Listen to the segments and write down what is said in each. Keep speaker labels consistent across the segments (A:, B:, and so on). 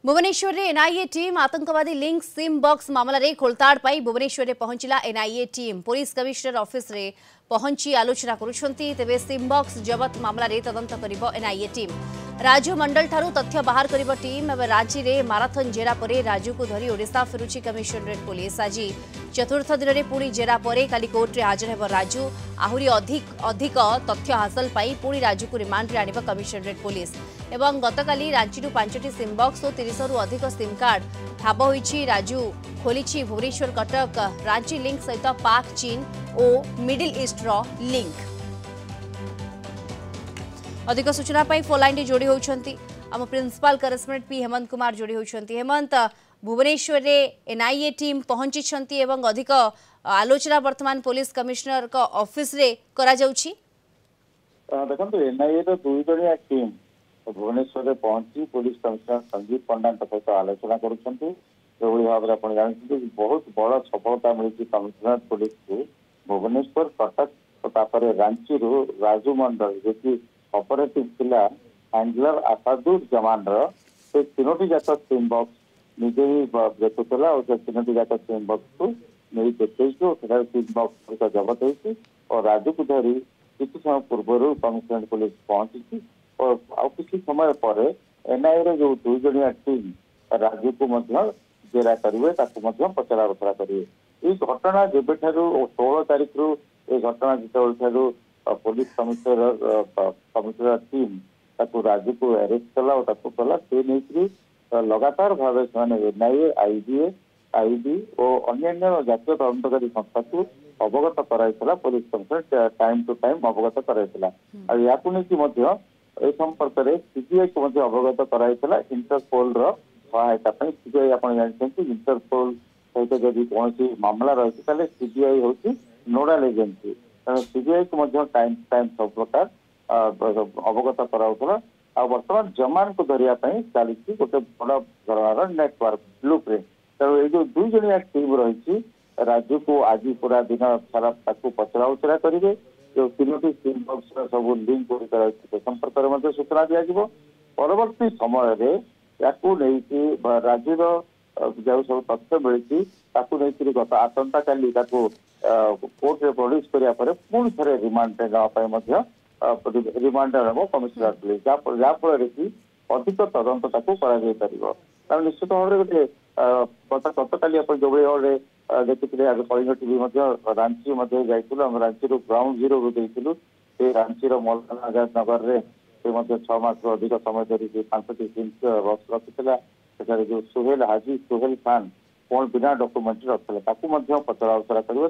A: भुवनेश्वर रे NIA team आतंकवादी link SIM box मामला रे खोलताड़ पाई भुवनेश्वर रे पहुंचला NIA team police commissioner office रे पहुंची आलोचना करुछंती तेबे सिम बॉक्स जबत मामला रे तदंत करिवो एनआईए टीम राजू मंडल ठारू तथ्य बाहर करिवो टीम एवं रांची रे माराथन जेरा परे राजू को धरी ओडिशा फेरुची कमिश्नरेट पुलिस आज चतुर्थ दिन में पुणी जेरा परे काली कोर्ट रे हाजर हेबो राजू आहुरी अधिक तथ्य हासिल पाई पुणी राजू को रिमांड रे आनिबो कमिश्नरेट पुलिस एवं गतकाली रांची 5टी सिम बॉक्स और 30 रु अधिक सिम कार्ड ठाब होईछि राजू खोली भुवनेश्वर कटक रांची लिंक सहित पाक चीन और मिडिल ईस्ट रो लिंक। अधिक सूचना पाई फोन लाइन जोड़ी होउछंती आम principal correspondent P Hemant Kumar जोड़ी होउछंती। हेमंत, भुवनेश्वर रे एनआईए टीम पहुंची छंती एवं अधिक आलोचना वर्तमान पुलिस कमिश्नर को ऑफिस रे करा जाउछि।
B: देखो एनआईए रो दुई जणिया टीम भुवनेश्वर पहुंची पुलिस कमिश्नर संजीव पंडा सहित आलोचना करुछंती। जो भाव आप जानते बहुत बड़ सफलता मिली कमिश्नर पुलिस को भुवनेश्वर कटक और रांची रू राजू मंडल जी ऑपरेटिव थिला हैंडलर आसादुर जमान से तीनोटी जाक सिम बॉक्स निजे ही देखुला और तीनोटी जाक सिम बॉक्स को नहीं देखते सिम बॉक्स जबत होती और राजू को धरी किसी समय पूर्व कमिश्नरेट पुलिस पहुंची और किसी समय पर एनआईए रे जो दुई जणिया टीम राजू को जेरा करेंगे पचरा बचरा करेंगे। ये घटना जब 16 तारीख रु ये घटना जो पुलिस कमिश्नर टीम राजू को अरेस्ट कला और कला से नहीं लगातार भाव एनआईए आईबी और अन्य जातीय तदंतकारी संस्था को अवगत कराइला police commissioner time to time अवगत कराइला या संपर्क में सीबीआई को अवगत कराइला इंटरपोल सहायता सीबीआई आप जानते इंटरपोल सहित जब कौन मामला रही सीबीआई हूँ नोडाल एजेंसी तेणु सीबीआई को टाइम टाइम सब प्रकार अवगत कराला आ बर्तमान जमान को धरिया चली गोटे बड़ धरणार नेटवर्क ब्लू प्रिंट तेणु ये जो दुई जणिया टीम रही राजू को आज पूरा दिन सारा पचरा उचरा करेंगे जो तीनोटी सिम बॉक्स सब लिंक संपर्क में सूचना दिज्व परवर्ती समय राजूर जो सब तथ्य मिली गत आसंता काली कोर्ट रे प्रोड्यूस कराया पुणी थे रिमांड रिमांड कमिश्नर पुलिस जहाँफल कि अधिक तदंत कर निश्चित भाव में गोटे गत काली जो भाई देखिए आज कलिंग टीवी रांची जाइलु रांची ग्राउंड जीरो रू देलु से रांची मौलाना आजाद नगर में 6 मास अधिक समय धरिकी 5टी सिम बॉक्स रखी जो सुहेल हाजी सुहेल खान कौन बिना डॉक्यूमेंट रखते पचरा उचरा करेंगे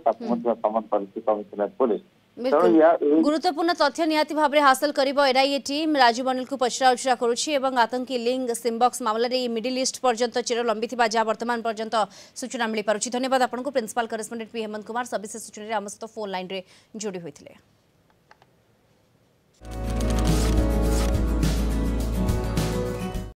B: समन कमिश्नरेट पुलिस।
A: गुरुत्वपूर्ण तथ्य निहाती भाव हासिल करिबो एनआईए टीम राजू मंडल को पचरा उचरा करुछि एवं आतंकी लिंक सिमबॉक्स मामला रे मिडिल ईस्ट पर्यंत चिर लंबी थिबा जा वर्तमान पर्यंत सूचना मिली पारुछि। धन्यवाद आपनको principal correspondent P Hemant Kumar सविशेष सूचना रे आम सहित फोन लाइन रे जोड़ी होइथिले।